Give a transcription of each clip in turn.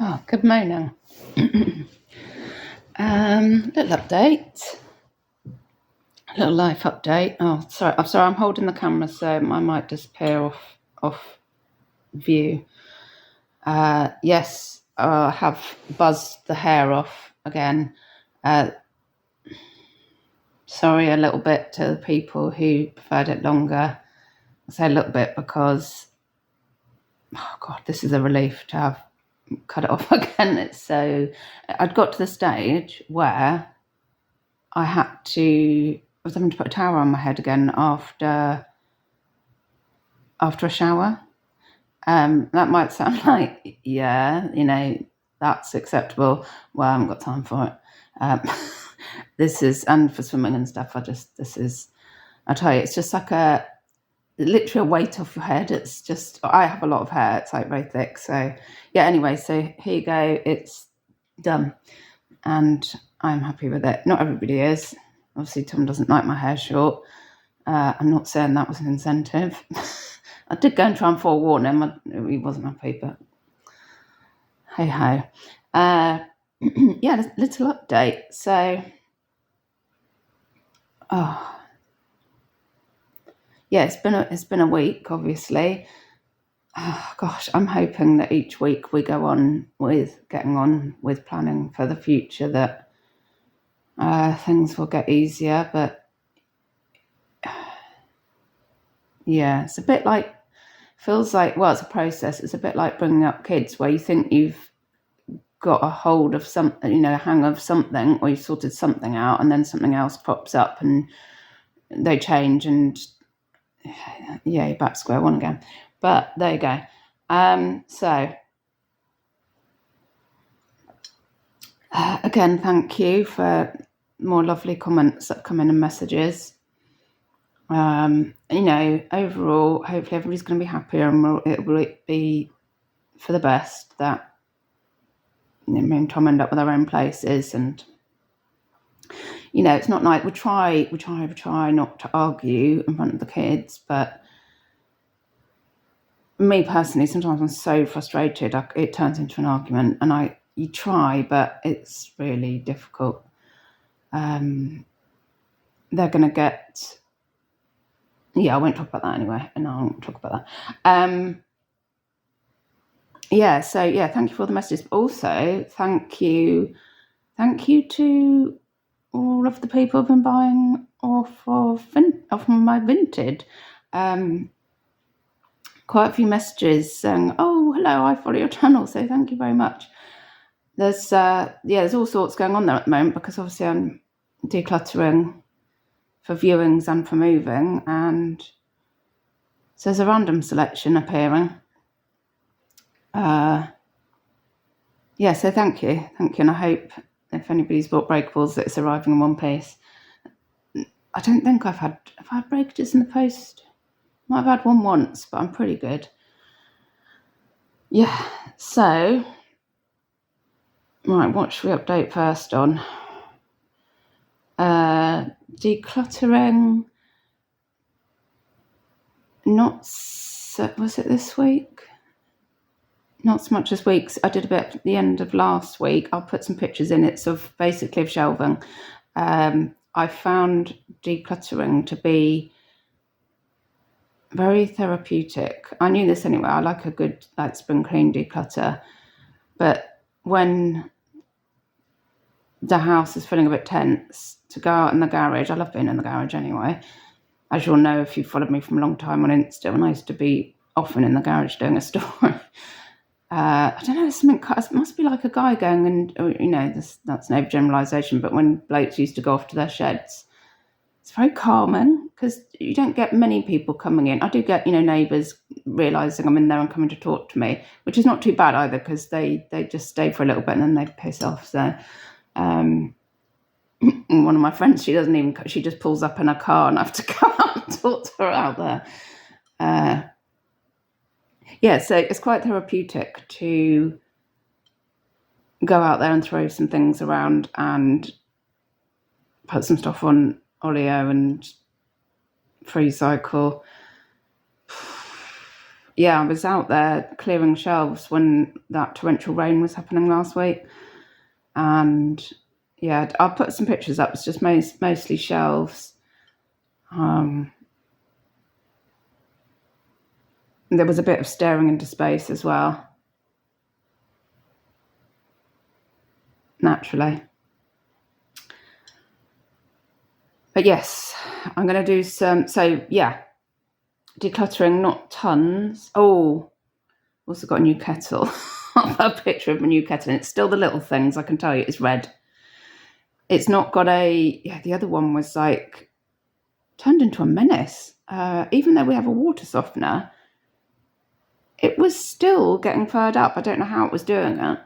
Oh, good morning. Little update, little life update. Oh, sorry, I'm holding the camera, so I might disappear off view. Yes, I have buzzed the hair off again. Sorry a little bit to the people who preferred it longer. I say a little bit because, oh God, this is a relief to have cut it off again. I'd got to the stage where I was having to put a towel on my head again after a shower. That might sound like, yeah, that's acceptable. Well, I haven't got time for it. This is, and for swimming and stuff, I tell you, it's just like literally a weight off your head. It's just, I have a lot of hair, it's like very thick. So yeah, anyway, so here you go, it's done. And I'm happy with it. Not everybody is. Obviously, Tom doesn't like my hair short. I'm not saying that was an incentive. I did go and try and forewarn him. He wasn't happy, but hey ho. Yeah, little update. So, yeah, it's been a week, obviously. Oh, gosh, I'm hoping that each week we go on with getting on with planning for the future, that things will get easier. But yeah, it's a bit like, feels like, well, it's a process. It's a bit like bringing up kids, where you think you've got a hold of something, a hang of something, or you've sorted something out, and then something else pops up and they change, and yeah, you're back to square one again. But there you go. So again, thank you for more lovely comments that come in and messages. Overall, hopefully everybody's going to be happier, and it will be for the best that me and Tom end up with our own places. And it's not like we try not to argue in front of the kids, but me personally, sometimes I'm so frustrated it turns into an argument, and you try, but it's really difficult. They're going to get, yeah, I won't talk about that anyway, and I won't talk about that. Yeah, so yeah, thank you for all the messages. But also, thank you to all of the people who've been buying off my Vinted. Quite a few messages saying, "Oh, hello, I follow your channel, so thank you very much." There's all sorts going on there at the moment, because obviously I'm decluttering for viewings and for moving, and so there's a random selection appearing. So thank you, and I hope if anybody's bought breakables that it's arriving in one piece. I don't think I've had breakages in the post. Might have had one once, but I'm pretty good. Yeah, so right, what should we update first on? Decluttering. Was it this week? Not so much as weeks. I did a bit at the end of last week. I'll put some pictures in. It's basically of shelving. I found decluttering to be very therapeutic. I knew this anyway. I like a good spring clean declutter, but when the house is feeling a bit tense, to go out in the garage. I love being in the garage anyway. As you'll know if you've followed me from a long time on Insta, when I used to be often in the garage doing a story. I don't know, it must be like a guy going and, that's no generalisation, but when blokes used to go off to their sheds, it's very calming, because you don't get many people coming in. I do get, neighbours realising I'm in there and coming to talk to me, which is not too bad either, because they just stay for a little bit and then they piss off. So one of my friends, she just pulls up in her car and I have to go out and talk to her out there. So it's quite therapeutic to go out there and throw some things around and put some stuff on Olio and free cycle. yeah, I was out there clearing shelves when that torrential rain was happening last week. And yeah, I'll put some pictures up. It's just mostly shelves. There was a bit of staring into space as well, naturally. But yes, I'm going to do some, so yeah, decluttering, not tons. Oh, also got a new kettle. I'll put a picture of my new kettle. And it's still the little things, I can tell you, it's red. It's not got the other one was like turned into a menace. Even though we have a water softener, it was still getting furred up. I don't know how it was doing it.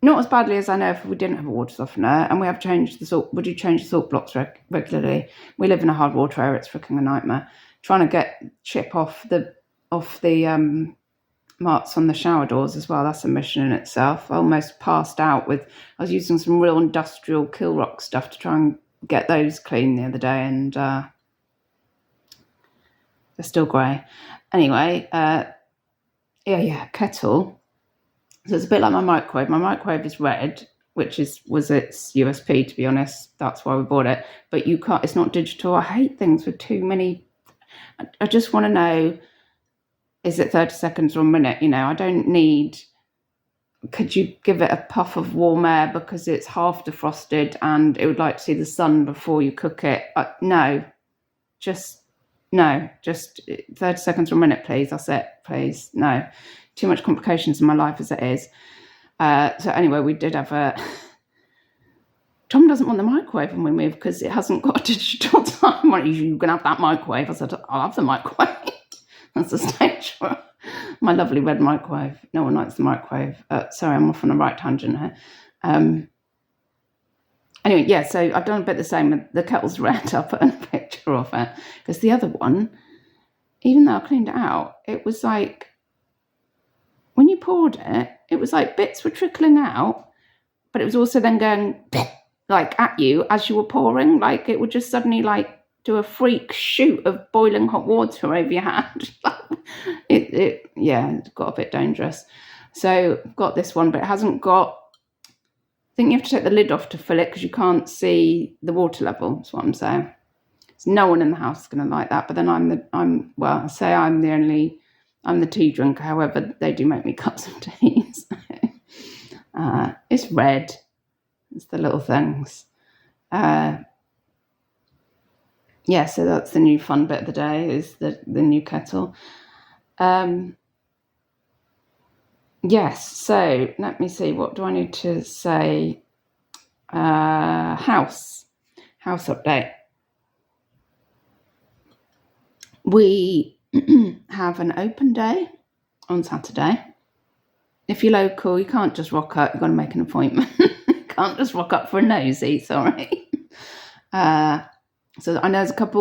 Not as badly as I know if we didn't have a water softener, and we have changed the salt. We do change the salt blocks regularly. We live in a hard water area. It's freaking a nightmare. Trying to get chip off the marks on the shower doors as well. That's a mission in itself. I almost passed out I was using some real industrial Kilrock stuff to try and get those clean the other day, and they're still grey. Anyway, kettle. So it's a bit like my microwave. My microwave is red, which was its USP, to be honest. That's why we bought it. But you can't. It's not digital. I hate things with too many. I just want to know, is it 30 seconds or a minute? I don't need. Could you give it a puff of warm air because it's half defrosted and it would like to see the sun before you cook it? No, just 30 seconds or a minute, please. That's it, please. No. Too much complications in my life as it is. So anyway, we did have Tom doesn't want the microwave when we move because it hasn't got a digital time. You're going to have that microwave. I said, I'll have the microwave. That's the stage for my lovely red microwave. No one likes the microwave. Sorry, I'm off on a right tangent here. Anyway, yeah, so I've done a bit the same. The kettle's red. I'll put a picture of it. Because the other one, even though I cleaned it out, it was like, when you poured it, it was like bits were trickling out, but it was also then going like at you as you were pouring. Like it would just suddenly like do a freak shoot of boiling hot water over your hand. it got a bit dangerous. So I've got this one, but it hasn't got. I think you have to take the lid off to fill it because you can't see the water level. That's what I'm saying. So no one in the house is going to like that. But then I'm the tea drinker. However, they do make me cups of tea. So, it's red. It's the little things. So that's the new fun bit of the day is the new kettle. Yes, so let me see. What do I need to say? House update. We have an open day on Saturday. If you're local, you can't just rock up. You've got to make an appointment. You can't just rock up for a nosy, sorry. So I know there's a couple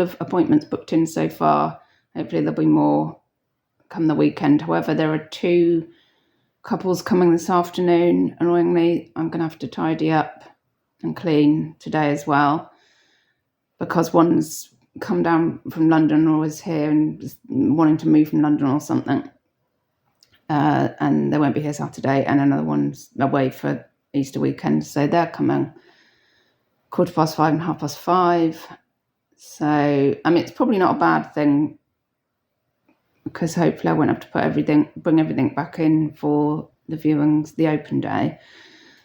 of appointments booked in so far. Hopefully there'll be more come the weekend. However, there are 2 couples coming this afternoon. Annoyingly, I'm going to have to tidy up and clean today as well because one's come down from London or is here and is wanting to move from London or something. And they won't be here Saturday, and another one's away for Easter weekend. So they're coming 5:15 and 5:30. So, I mean, it's probably not a bad thing because hopefully I won't have to bring everything back in for the viewings, the open day.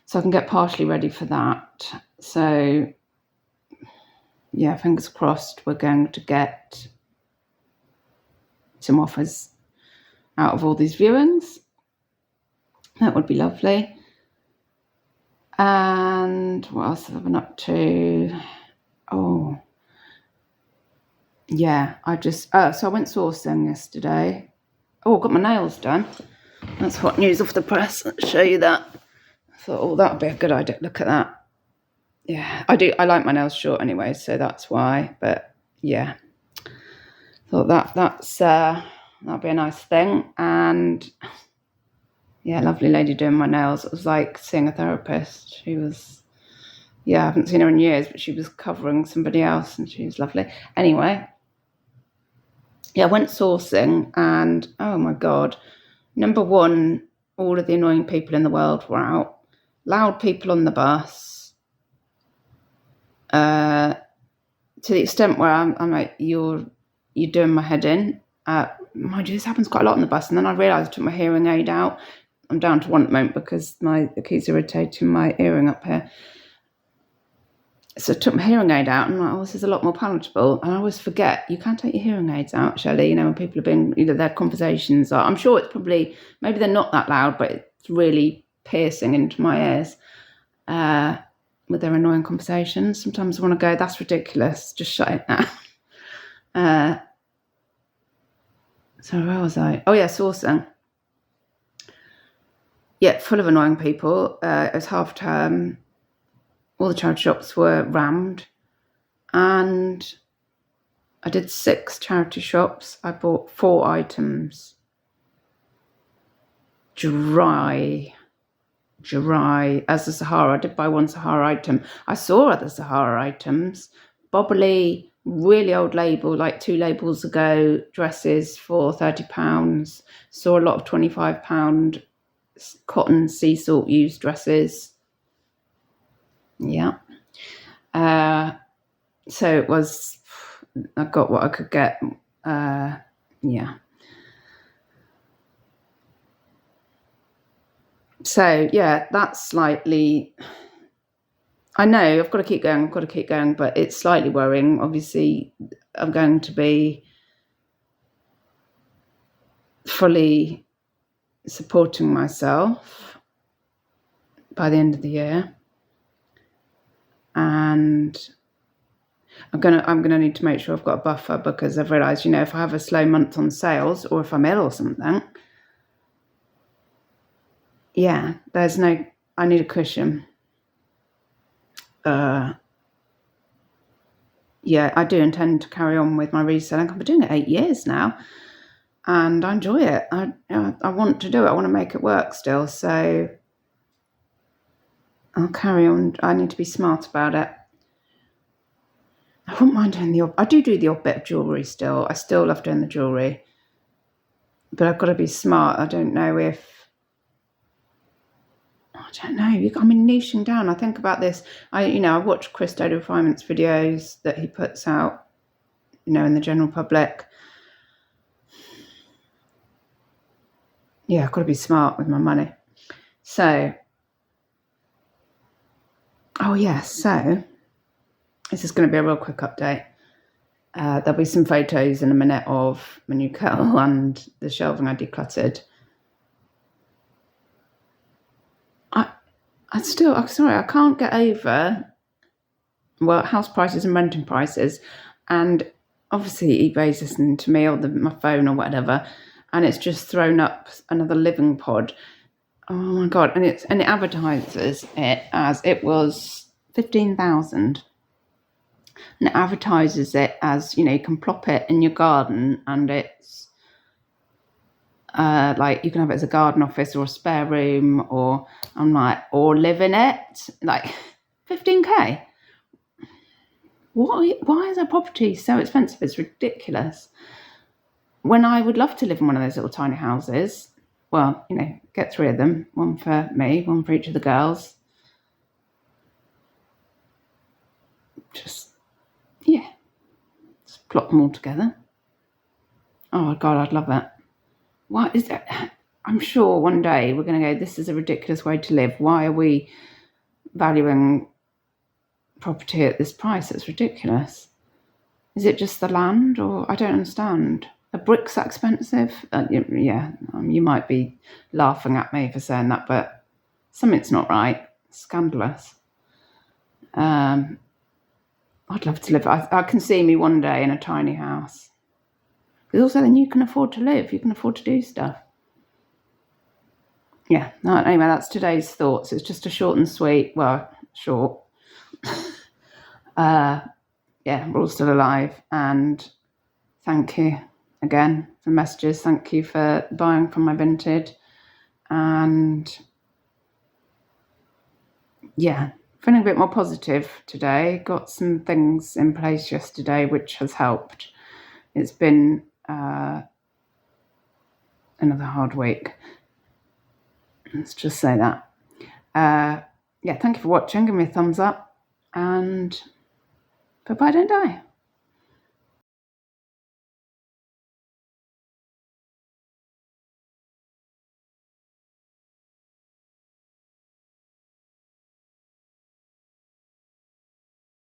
So I can get partially ready for that. So, yeah, fingers crossed we're going to get some offers out of all these viewings. That would be lovely. And what else have I been up to? Oh, yeah, so I went sourcing yesterday. Oh, I got my nails done. That's hot news off the press. Let's show you that. I thought, that would be a good idea. Look at that. Yeah, I like my nails short anyway, so that's why. But yeah, thought that'll be a nice thing. And yeah, lovely lady doing my nails. It was like seeing a therapist. She was, I haven't seen her in years, but she was covering somebody else and she was lovely. Anyway, I went sourcing, and oh my God, number one, all of the annoying people in the world were out. Loud people on the bus, to the extent where I'm like, you're doing my head in. Mind you, this happens quite a lot on the bus. And then I realised I took my hearing aid out. I'm down to one at the moment because it keeps irritating my hearing up here. So I took my hearing aid out, and I'm like, oh, this is a lot more palatable. And I always forget, you can't take your hearing aids out, Shelley, when people are being, their conversations are, I'm sure it's probably, maybe they're not that loud, but it's really piercing into my ears with their annoying conversations. Sometimes I want to go, that's ridiculous, just shut it now. So where was I? Oh yeah, sourcing. Yeah, full of annoying people. It was half term. All the charity shops were rammed. And I did 6 charity shops. I bought 4 items. Dry as the Sahara. I did buy 1 Sahara item. I saw other Sahara items. Bobbly, really old label, like 2 labels ago, dresses for £30. Saw a lot of £25 cotton sea salt used dresses. Yeah. So it was, I got what I could get. Yeah. So yeah, that's slightly, I know I've got to keep going, but it's slightly worrying. Obviously, I'm going to be fully supporting myself by the end of the year. And I'm gonna need to make sure I've got a buffer, because I've realised, if I have a slow month on sales, or if I'm ill or something, yeah, I need a cushion. Yeah, I do intend to carry on with my reselling. I've been doing it 8 years now, and I enjoy it. I want to do it. I want to make it work still. So I'll carry on. I need to be smart about it. I wouldn't mind doing I do the odd bit of jewellery still. I still love doing the jewellery, but I've got to be smart. I don't know. Niching down. I think about this. I watch Chris Dodo Refinement's videos that he puts out, in the general public. Yeah, I've got to be smart with my money. So, so this is going to be a real quick update. There'll be some photos in a minute of my new kettle and the shelving I decluttered. I can't get over, house prices and renting prices. And obviously eBay's listening to me, or my phone or whatever, and it's just thrown up another living pod. Oh my God. And it advertises it as it was 15,000. And it advertises it as, you can plop it in your garden, and it's like you can have it as a garden office or a spare room, or or live in it. Like 15k. Why is our property so expensive? It's ridiculous. When I would love to live in one of those little tiny houses. Well, get 3 of them. 1 for me, 1 for each of the girls. Just plop them all together. Oh my God, I'd love that. What is that? I'm sure one day we're going to go, this is a ridiculous way to live. Why are we valuing property at this price? It's ridiculous. Is it just the land, or I don't understand? Are bricks that expensive? You might be laughing at me for saying that, but something's not right. It's scandalous. I'd love to live. I can see me one day in a tiny house. Because also then you can afford to live. You can afford to do stuff. Yeah. No, anyway, that's today's thoughts. It's just a short and sweet. Well, short. We're all still alive. And thank you again for messages. Thank you for buying from my Vinted. And feeling a bit more positive today. Got some things in place yesterday which has helped. It's been another hard week. Let's just say that. Yeah, thank you for watching. Give me a thumbs up, and bye-bye, don't die.